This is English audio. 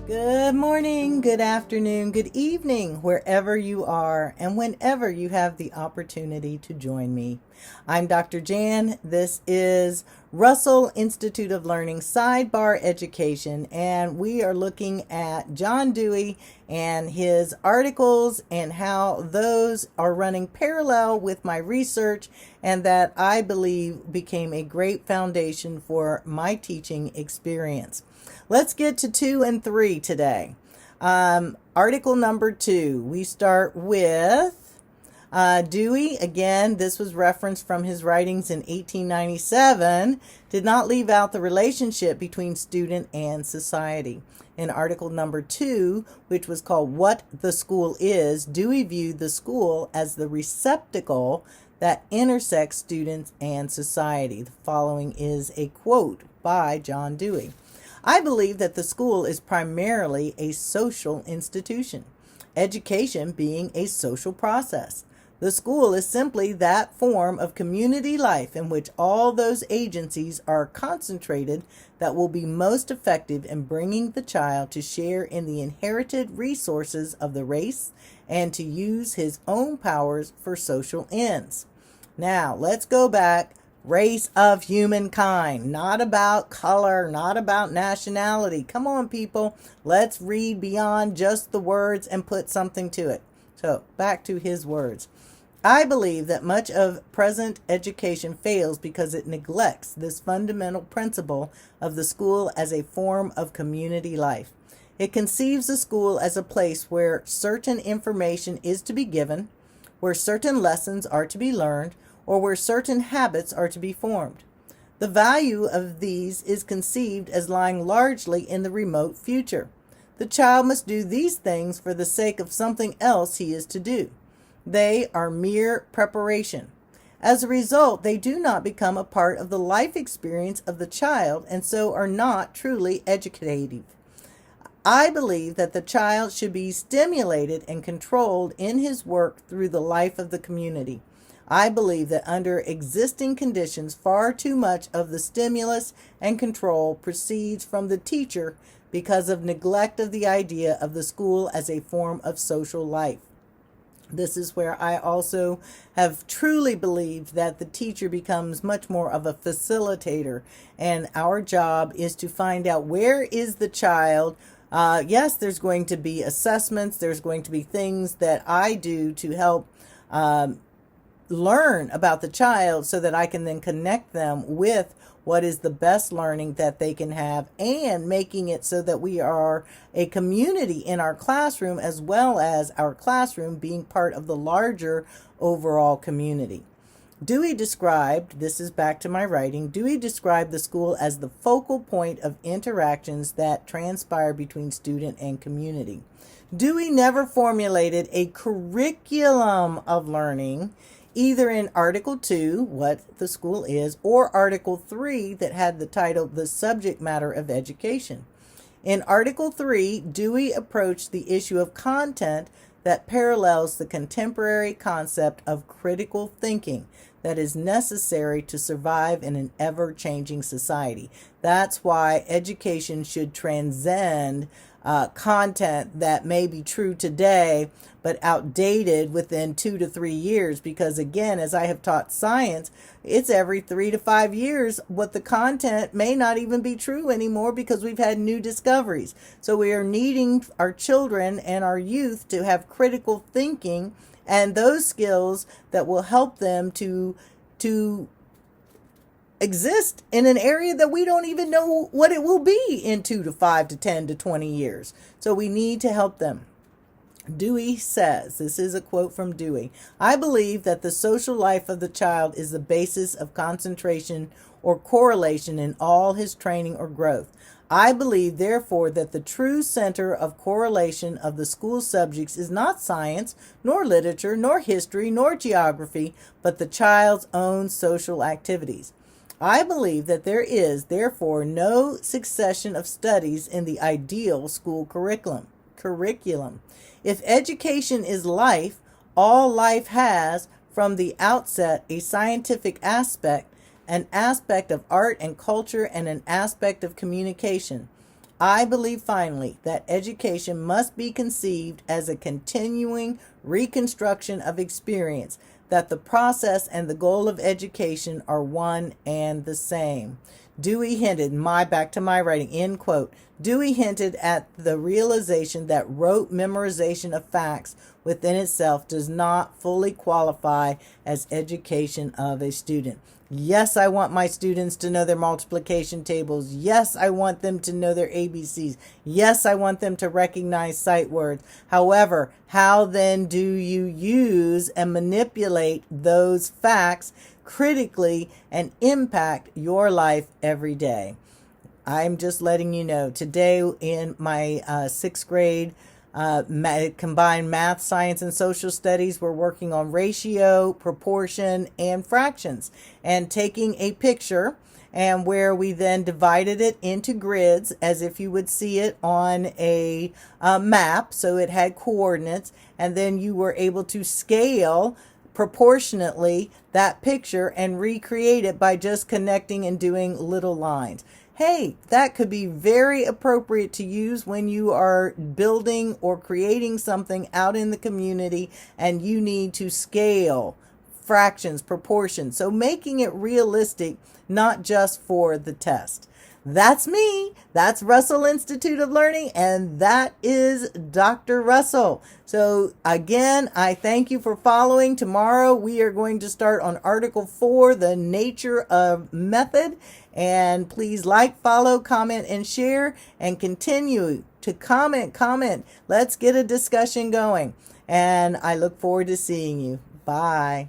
Good morning, good afternoon, good evening, wherever you are and whenever you have the opportunity to join me. I'm Dr. Jan. This is Russell Institute of Learning Sidebar Education, and we are looking at John Dewey and his articles and how those are running parallel with my research, and that I believe became a great foundation for my teaching experience. Let's get to 2 and 3 today. Article number 2, we start with Dewey. Again, this was referenced from his writings in 1897, did not leave out the relationship between student and society. In article number 2, which was called What the School Is, Dewey viewed the school as the receptacle that intersects students and society. The following is a quote by John Dewey. I believe that the school is primarily a social institution, education being a social process. The school is simply that form of community life in which all those agencies are concentrated that will be most effective in bringing the child to share in the inherited resources of the race and to use his own powers for social ends. Now, let's go back. Race of humankind, not about color, not about nationality. Come on, people. Let's read beyond just the words and put something to it. So, back to his words. I believe that much of present education fails because it neglects this fundamental principle of the school as a form of community life. It conceives the school as a place where certain information is to be given, where certain lessons are to be learned, or where certain habits are to be formed. The value of these is conceived as lying largely in the remote future. The child must do these things for the sake of something else he is to do. They are mere preparation. As a result, they do not become a part of the life experience of the child and so are not truly educative. I believe that the child should be stimulated and controlled in his work through the life of the community. I believe that under existing conditions, far too much of the stimulus and control proceeds from the teacher because of neglect of the idea of the school as a form of social life. This is where I also have truly believed that the teacher becomes much more of a facilitator, and our job is to find out where is the child. Yes, there's going to be assessments, there's going to be things that I do to help learn about the child so that I can then connect them with what is the best learning that they can have, and making it so that we are a community in our classroom as well as our classroom being part of the larger overall community. Dewey described, this is back to my writing, Dewey described the school as the focal point of interactions that transpire between student and community. Dewey never formulated a curriculum of learning, either in Article 2, What the School Is, or Article 3 that had the title, The Subject Matter of Education. In Article 3, Dewey approached the issue of content that parallels the contemporary concept of critical thinking that is necessary to survive in an ever-changing society. That's why education should transcend content that may be true today but outdated within 2 to 3 years, because again, as I have taught science, it's every 3 to 5 years what the content may not even be true anymore because we've had new discoveries. So we are needing our children and our youth to have critical thinking and those skills that will help them to exist in an area that we don't even know what it will be in 2 to 5 to 10 to 20 years. So we need to help them. Dewey says, this is a quote from Dewey, I believe that the social life of the child is the basis of concentration or correlation in all his training or growth. I believe, therefore, that the true center of correlation of the school subjects is not science, nor literature, nor history, nor geography, but the child's own social activities. I believe that there is, therefore, no succession of studies in the ideal school curriculum. If education is life, all life has, from the outset, a scientific aspect, an aspect of art and culture, and an aspect of communication. I believe finally that education must be conceived as a continuing reconstruction of experience, that the process and the goal of education are one and the same. Dewey hinted, back to my writing, end quote. Dewey hinted at the realization that rote memorization of facts within itself does not fully qualify as education of a student. Yes, I want my students to know their multiplication tables. Yes, I want them to know their ABCs. Yes, I want them to recognize sight words. However, how then do you use and manipulate those facts critically and impact your life every day? I'm just letting you know, today in my sixth grade combined math, science, and social studies, we're working on ratio, proportion, and fractions, and taking a picture and where we then divided it into grids as if you would see it on a map. So it had coordinates, and then you were able to scale proportionately that picture and recreate it by just connecting and doing little lines. Hey, that could be very appropriate to use when you are building or creating something out in the community and you need to scale fractions, proportions. So making it realistic, not just for the test. That's me. That's Russell Institute of Learning, and that is Dr. Russell. So again, I thank you for following. Tomorrow we are going to start on Article 4, the nature of method. And please like, follow, comment, and share, and continue to comment. Let's get a discussion going. And I look forward to seeing you. Bye.